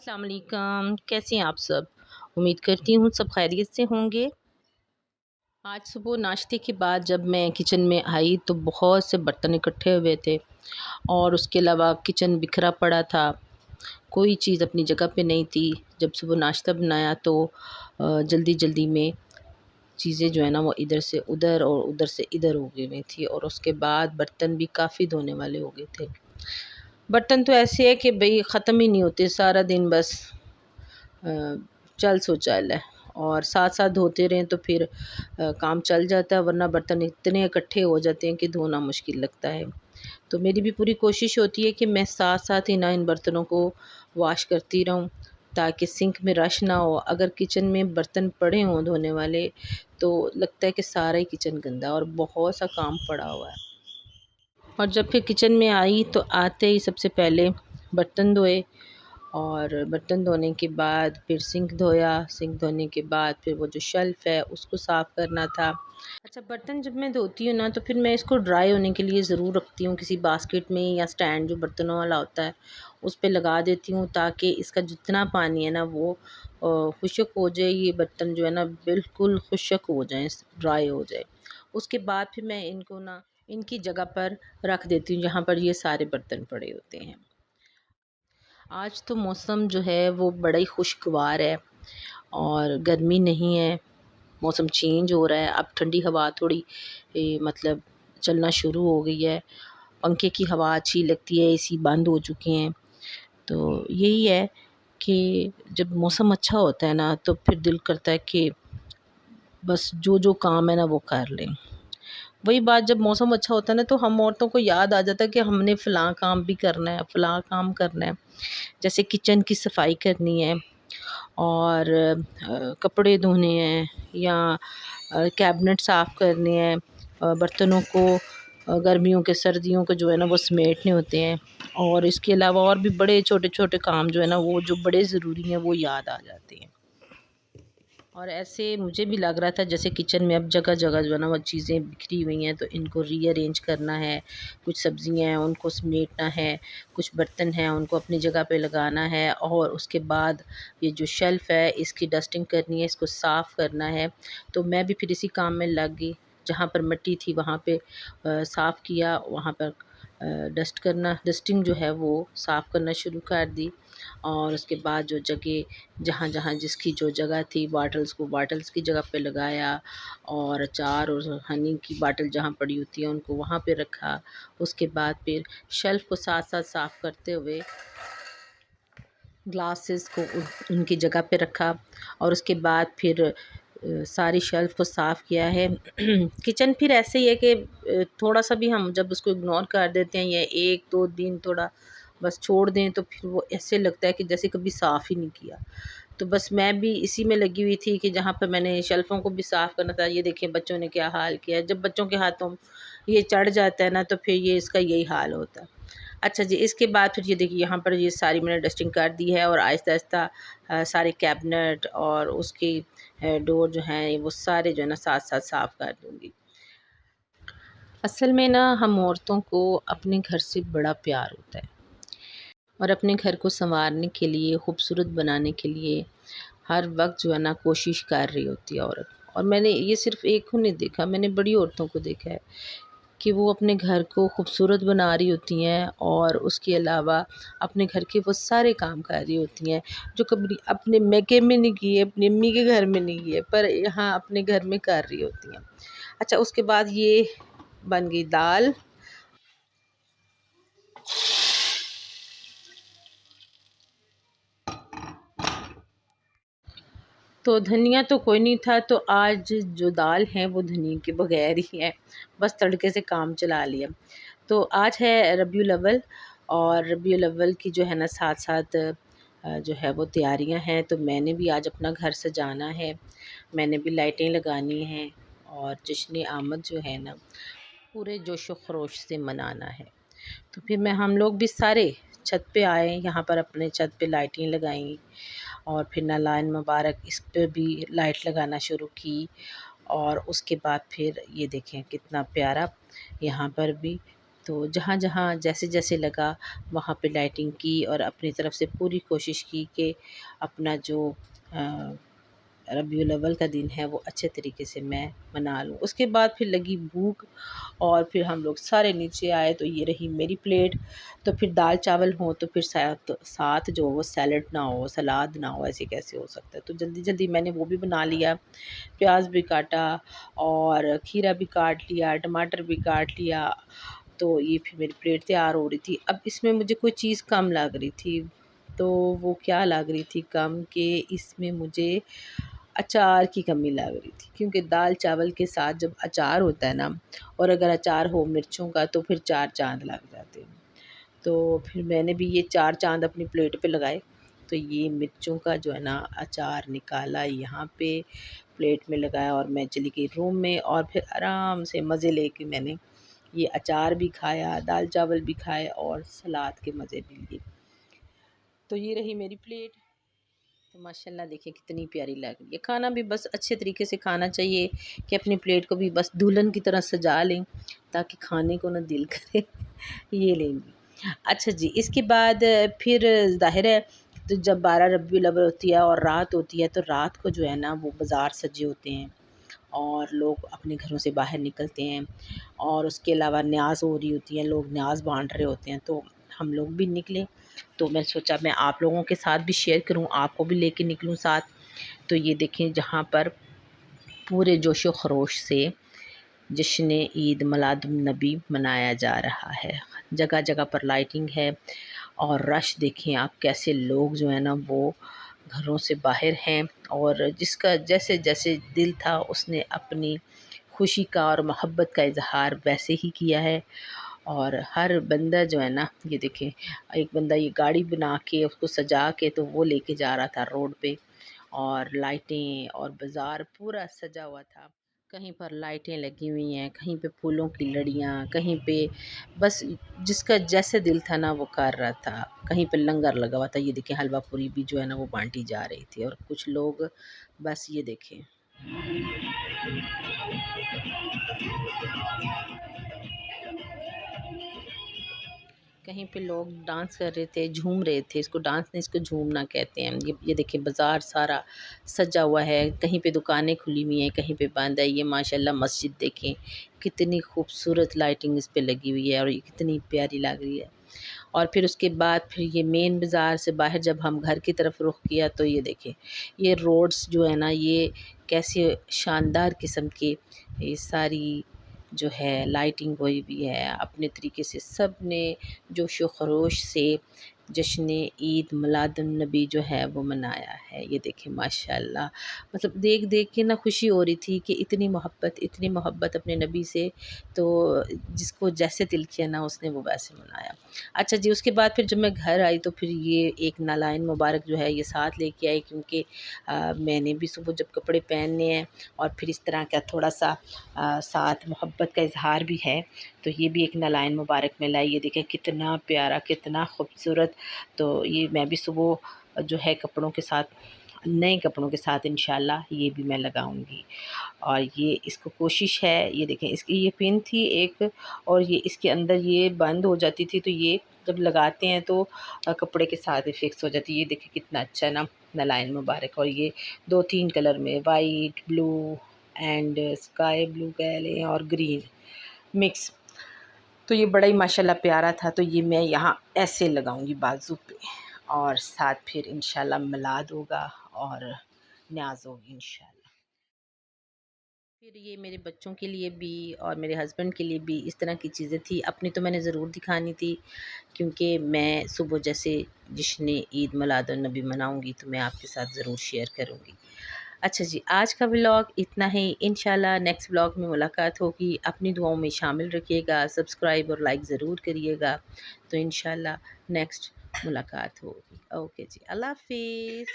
अस्सलाम वालेकुम, कैसे हैं आप सब। उम्मीद करती हूँ सब खैरियत से होंगे। आज सुबह नाश्ते के बाद जब मैं किचन में आई तो बहुत से बर्तन इकट्ठे हुए थे और उसके अलावा किचन बिखरा पड़ा था। कोई चीज़ अपनी जगह पे नहीं थी। जब सुबह नाश्ता बनाया तो जल्दी जल्दी में चीज़ें जो है ना वो इधर से उधर और उधर से इधर हो गई हुई थी और उसके बाद बर्तन भी काफ़ी धोने वाले हो गए थे। बर्तन तो ऐसे है कि भई ख़त्म ही नहीं होते, सारा दिन बस अ, चल सो चल है और साथ-साथ धोते रहें तो फिर काम चल जाता है, वरना बर्तन इतने इकट्ठे हो जाते हैं कि धोना मुश्किल लगता है। तो मेरी भी पूरी कोशिश होती है कि मैं साथ-साथ ही ना इन बर्तनों को वॉश करती रहूँ, ताकि सिंक में रश ना हो। अगर किचन में बर्तन पड़े हों धोने वाले, तो लगता है कि सारा ही किचन गंदा और बहुत सा काम पड़ा हुआ है। और जब फिर किचन में आई तो आते ही सबसे पहले बर्तन धोए और बर्तन धोने के बाद फिर सिंक धोया। सिंक धोने के बाद फिर वो जो शेल्फ़ है उसको साफ़ करना था। अच्छा, बर्तन जब मैं धोती हूँ ना तो फिर मैं इसको ड्राई होने के लिए ज़रूर रखती हूँ किसी बास्केट में या स्टैंड जो बर्तनों वाला होता है उस पे लगा देती हूँ, ताकि इसका जितना पानी है ना वो खुश्क हो जाए। ये बर्तन जो है ना बिल्कुल खुश्क हो जाएँ, ड्राई हो जाए। उसके बाद फिर मैं इनको ना इनकी जगह पर रख देती हूँ जहाँ पर ये सारे बर्तन पड़े होते हैं। आज तो मौसम जो है वो बड़ा ही खुशगवार है और गर्मी नहीं है। मौसम चेंज हो रहा है, अब ठंडी हवा थोड़ी मतलब चलना शुरू हो गई है। पंखे की हवा अच्छी लगती है, एसी बंद हो चुके हैं। तो यही है कि जब मौसम अच्छा होता है ना तो फिर दिल करता है कि बस जो काम है ना वो कर लें। वही बात, जब मौसम अच्छा होता है ना तो हम औरतों को याद आ जाता है कि हमने फ़लाँ काम भी करना है, फ़लाँ काम करना है। जैसे किचन की सफाई करनी है और कपड़े धोने हैं या कैबिनेट साफ़ करने हैं, बर्तनों को गर्मियों के सर्दियों के जो है ना वो समेटने होते हैं और इसके अलावा और भी बड़े छोटे-छोटे काम जो है ना वो जो बड़े ज़रूरी हैं वो याद आ जाते हैं। और ऐसे मुझे भी लग रहा था जैसे किचन में अब जगह-जगह जो है ना वो चीज़ें बिखरी हुई हैं, तो इनको रीअरेंज करना है। कुछ सब्ज़ियाँ हैं उनको समेटना है, कुछ बर्तन हैं उनको अपनी जगह पे लगाना है और उसके बाद ये जो शेल्फ़ है इसकी डस्टिंग करनी है, इसको साफ़ करना है। तो मैं भी फिर इसी काम में लग गई। जहाँ पर मिट्टी थी वहाँ पे साफ़ किया, वहाँ पर डस्टिंग जो है वो साफ़ करना शुरू कर दी और उसके बाद जो जगह जहाँ-जहाँ जिसकी जो जगह थी बॉटल्स को बॉटल्स की जगह पे लगाया और अचार और हनी की बॉटल जहाँ पड़ी होती है उनको वहाँ पे रखा। उसके बाद फिर शेल्फ़ को साथ-साथ साफ़ करते हुए ग्लासेस को उनकी जगह पे रखा और उसके बाद फिर सारी शेल्फ़ को साफ़ किया है। किचन फिर ऐसे ही है कि थोड़ा-सा भी हम जब उसको इग्नोर कर देते हैं या 1-2 दिन थोड़ा बस छोड़ दें तो फिर वो ऐसे लगता है कि जैसे कभी साफ़ ही नहीं किया। तो बस मैं भी इसी में लगी हुई थी कि जहाँ पे मैंने शेल्फ़ों को भी साफ़ करना था। ये देखिए बच्चों ने क्या हाल किया है। जब बच्चों के हाथों ये चढ़ जाता है ना तो फिर ये इसका यही हाल होता है। अच्छा जी, इसके बाद फिर ये देखिए यहाँ पर ये सारी मैंने डस्टिंग कर दी है और आहिस्ता-आहिस्ता सारे कैबिनेट और उसकी डोर जो हैं वो सारे जो है ना साथ-साथ साफ़ कर दूँगी। असल में ना हम औरतों को अपने घर से बड़ा प्यार होता है और अपने घर को सँवारने के लिए, खूबसूरत बनाने के लिए हर वक़्त जो है ना कोशिश कर रही होती है औरत। और मैंने ये सिर्फ़ एक को नहीं देखा, मैंने बड़ी औरतों को देखा है कि वो अपने घर को खूबसूरत बना रही होती हैं और उसके अलावा अपने घर के वो सारे काम कर रही होती हैं जो कभी अपने मैके में नहीं किए, अपनी अम्मी के घर में नहीं किए, पर यहाँ अपने घर में कर रही होती हैं। अच्छा, उसके बाद ये बन गई दाल। तो धनिया तो कोई नहीं था, तो आज जो दाल है वो धनिये के बगैर ही है, बस तड़के से काम चला लिया। तो आज है रबीउल अव्वल और रबीउल अव्वल की जो है ना साथ-साथ जो है वो तैयारियां हैं, तो मैंने भी आज अपना घर सजाना है, मैंने भी लाइटें लगानी हैं और जश्न आमद जो है ना पूरे जोशो खरोश से मनाना है। तो फिर मैं हम लोग भी सारे छत पे आए, यहाँ पर अपने छत पे लाइटें लगाई और फिर नालायन मुबारक इस पे भी लाइट लगाना शुरू की और उसके बाद फिर ये देखें कितना प्यारा यहाँ पर भी तो जहाँ जहाँ जैसे जैसे लगा वहाँ पे लाइटिंग की और अपनी तरफ से पूरी कोशिश की कि अपना जो रबीउल अव्वल का दिन है वो अच्छे तरीके से मैं मना लूँ। उसके बाद फिर लगी भूख और फिर हम लोग सारे नीचे आए, तो ये रही मेरी प्लेट। तो फिर दाल चावल हो तो फिर साथ साथ जो वो सैलड ना हो, सलाद ना हो, ऐसे कैसे हो सकता है। तो जल्दी जल्दी मैंने वो भी बना लिया, प्याज भी काटा और खीरा भी काट लिया, टमाटर भी काट लिया। तो ये फिर मेरी प्लेट तैयार हो रही थी। अब इसमें मुझे कोई चीज़ कम लग रही थी, तो वो क्या लग रही थी कम, कि इसमें मुझे अचार की कमी लग रही थी, क्योंकि दाल चावल के साथ जब अचार होता है ना, और अगर अचार हो मिर्चों का, तो फिर चार चांद लग जाते हैं। तो फिर मैंने भी ये चार चांद अपनी प्लेट पे लगाए। तो ये मिर्चों का जो है ना अचार निकाला, यहाँ पे प्लेट में लगाया और मैं चली गई रूम में, और फिर आराम से मज़े लेके मैंने ये अचार भी खाया, दाल चावल भी खाए और सलाद के मज़े भी लिए। तो ये रही मेरी प्लेट। तो माशाल्लाह देखिए कितनी प्यारी लग रही है। खाना भी बस अच्छे तरीके से खाना चाहिए, कि अपनी प्लेट को भी बस दुल्हन की तरह सजा लें, ताकि खाने को ना दिल करे। ये लेंगी। अच्छा जी, इसके बाद फिर ज़ाहिर है, तो जब 12 रबीउल अव्वल होती है और रात होती है, तो रात को जो है ना वो बाज़ार सजे होते हैं और लोग अपने घरों से बाहर निकलते हैं, और उसके अलावा न्याज़ हो रही होती है, लोग न्याज़ बाँट रहे होते हैं। तो हम लोग भी निकले, तो मैं सोचा मैं आप लोगों के साथ भी शेयर करूं, आपको भी लेके निकलूं साथ। तो ये देखें, जहाँ पर पूरे जोशो खरोश से जश्न ईद मिलादुन्नबी मनाया जा रहा है। जगह जगह पर लाइटिंग है और रश देखें आप, कैसे लोग जो है ना वो घरों से बाहर हैं, और जिसका जैसे जैसे दिल था उसने अपनी खुशी का और मोहब्बत का इजहार वैसे ही किया है। और हर बंदा जो है ना, ये देखें, एक बंदा ये गाड़ी बना के उसको सजा के तो वो लेके जा रहा था रोड पे, और लाइटें और बाज़ार पूरा सजा हुआ था। कहीं पर लाइटें लगी हुई हैं, कहीं पे फूलों की लड़ियाँ, कहीं पे बस जिसका जैसे दिल था ना वो कर रहा था। कहीं पे लंगर लगा हुआ था, ये देखें हलवा पूरी भी जो है ना वो बांटी जा रही थी, और कुछ लोग बस ये देखें। कहीं पे लोग डांस कर रहे थे, झूम रहे थे। इसको डांस नहीं, इसको झूमना कहते हैं। ये देखिए बाज़ार सारा सजा हुआ है, कहीं पे दुकानें खुली हुई हैं, कहीं पे बंद है। ये माशाल्लाह मस्जिद देखें, कितनी खूबसूरत लाइटिंग इस पे लगी हुई है और ये कितनी प्यारी लग रही है। और फिर उसके बाद फिर ये मेन बाज़ार से बाहर जब हम घर की तरफ रुख किया, तो ये देखें, ये रोड्स जो है ना, ये कैसे शानदार किस्म के ये सारी जो है लाइटिंग हुई भी है। अपने तरीके से सब ने जोशो खरोश से जश्न ईद मिलादुन्नबी जो है वो मनाया है। ये देखें माशाल्लाह, मतलब देख देख के ना खुशी हो रही थी कि इतनी मोहब्बत अपने नबी से। तो जिसको जैसे दिल किया ना उसने वो वैसे मनाया। अच्छा जी, उसके बाद फिर जब मैं घर आई तो फिर ये एक नालायन मुबारक जो है ये साथ लेके आई, क्योंकि मैंने भी सुबह जब कपड़े पहनने हैं और फिर इस तरह का थोड़ा सा साथ मोहब्बत का इजहार भी है, तो ये भी एक नालायन मुबारक में लाई। ये देखें कितना प्यारा, कितना खूबसूरत। तो ये मैं भी सुबह जो है कपड़ों के साथ, नए कपड़ों के साथ इंशाल्लाह ये भी मैं लगाऊंगी। और ये इसको कोशिश है, ये देखें इसकी ये पिन थी एक, और ये इसके अंदर ये बंद हो जाती थी, तो ये जब लगाते हैं तो कपड़े के साथ ही फिक्स हो जाती है। ये देखें कितना अच्छा है ना नालायन मुबारक। और ये 2-3 कलर में, white, blue and sky blue कह लें और ग्रीन मिक्स। तो ये बड़ा ही माशाल्लाह प्यारा था। तो ये मैं यहाँ ऐसे लगाऊंगी बाजू पे, और साथ फिर इंशाल्लाह मिलाद होगा और न्याज़ होगी इंशाल्लाह। फिर ये मेरे बच्चों के लिए भी और मेरे हस्बैंड के लिए भी इस तरह की चीज़ें थी। अपनी तो मैंने ज़रूर दिखानी थी, क्योंकि मैं सुबह जैसे जश्न ईद मिलादुन्नबी मनाऊंगी तो मैं आपके साथ ज़रूर शेयर करूंगी। अच्छा जी, आज का व्लॉग इतना ही। इंशाल्लाह नेक्स्ट व्लॉग में मुलाकात होगी। अपनी दुआओं में शामिल रखिएगा, सब्सक्राइब और लाइक ज़रूर करिएगा। तो इंशाल्लाह नेक्स्ट मुलाकात होगी। ओके जी, अल्लाह हाफिज़।